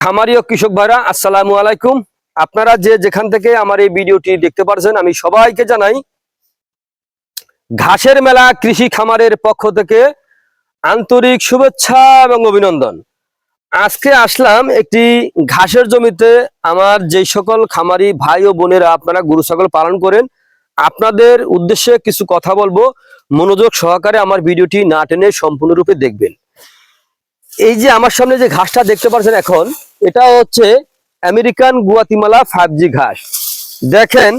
খামারি ও কৃষক ভাইরা আসসালামু আলাইকুম। আপনারা যে যেখান থেকে আমার এই ভিডিওটি দেখতে পারছেন, আমি সবাইকে জানাই ঘাসের মেলা কৃষি খামারের পক্ষ থেকে আন্তরিক শুভেচ্ছা এবং অভিনন্দন। আজকে আসলাম একটি ঘাসের জমিতে। আমার যে সকল খামারি ভাই ও বোনেরা আপনারা গরু ছাগল পালন করেন, আপনাদের উদ্দেশ্যে কিছু কথা বলবো। মনোযোগ সহকারে আমার ভিডিওটি না টেনে সম্পূর্ণরূপে দেখবেন। এই যে আমার সামনে যে ঘাসটা দেখতে পাচ্ছেন এখন, এটা হচ্ছে আমেরিকান গুয়াতিমালা 5G ঘাস। দেখেন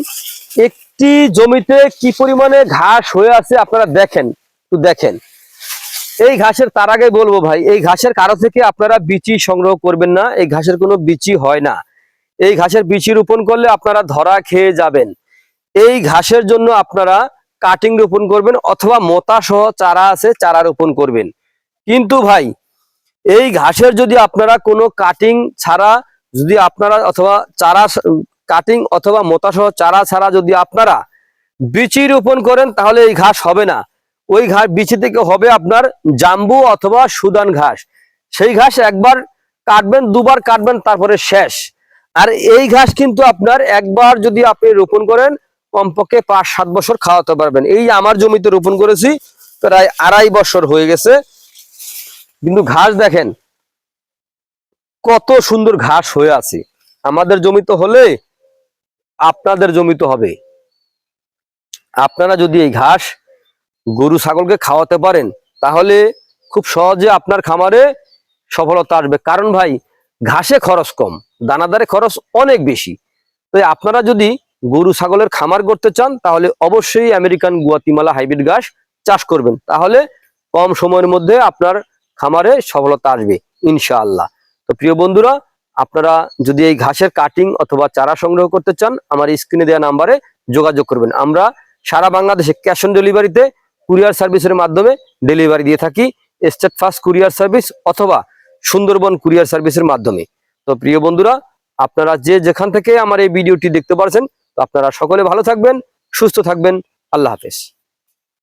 একটি জমিতে কি পরিমাণে ঘাস হয়ে আছে, আপনারা দেখেন, একটু দেখেন। এই ঘাসের তার আগে বলবো ভাই, এই ঘাসের কারো থেকে আপনারা বিচি সংগ্রহ করবেন না। এই ঘাসের কোনো বিচি হয় না। এই ঘাসের বিচি রোপণ করলে আপনারা ধরা খেয়ে যাবেন। এই ঘাসের জন্য আপনারা কাটিং রোপণ করবেন অথবা মোতা সহ চারা আছে, চারা রোপণ করবেন। কিন্তু ভাই এই ঘাসের যদি আপনারা কোনো কাটিং ছাড়া যদি আপনারা অথবা চারা কাটিং অথবা মোতা সহ চারা ছাড়া যদি আপনারা বিচি রোপণ করেন, তাহলে এই ঘাস হবে না। ওই ঘাস বিচি থেকে হবে আপনার জাম্বু অথবা সুদান ঘাস। সেই ঘাস একবার কাটবেন, দুবার কাটবেন, তারপরে শেষ। আর এই ঘাস কিন্তু আপনার একবার যদি আপনি রোপণ করেন, কমপক্ষে 5-7 বছর খাওয়াতে পারবেন। এই আমার জমিতে রোপণ করেছি, প্রায় 2.5 বছর হয়ে গেছে। কিন্তু ঘাস দেখেন কত সুন্দর ঘাস হয়ে আছে। আমাদের জমিতে হলে আপনাদের জমিতে হবে। আপনারা যদি এই ঘাস গরু ছাগলকে খাওয়াতে পারেন, তাহলে খুব সহজে আপনার খামারে সফলতা আসবে। কারণ ভাই ঘাসে খরচ কম, দানাদারে খরচ অনেক বেশি। তাই আপনারা যদি গরু ছাগলের খামার করতে চান, তাহলে অবশ্যই আমেরিকান গুয়াতিমালা হাইব্রিড ঘাস চাষ করবেন। তাহলে কম সময়ের মধ্যে আপনার খামারে সফলতা আসবে ইনশাআল্লাহ। তো প্রিয় বন্ধুরা, আপনারা যদি এই ঘাসের কাটিং অথবা চারা সংগ্রহ করতে চান, আমার স্ক্রিনে দেওয়া নাম্বারে যোগাযোগ করবেন। আমরা সারা বাংলাদেশে ক্যাশ অন ডেলিভারিতে কুরিয়ার সার্ভিসের মাধ্যমে ডেলিভারি দিয়ে থাকি, স্টেট ফার্স্ট কুরিয়ার সার্ভিস অথবা সুন্দরবন কুরিয়ার সার্ভিসের মাধ্যমে। তো প্রিয় বন্ধুরা, আপনারা যে যেখান থেকে আমার এই ভিডিওটি দেখতে পারছেন, তো আপনারা সকলে ভালো থাকবেন, সুস্থ থাকবেন। আল্লাহ হাফেজ।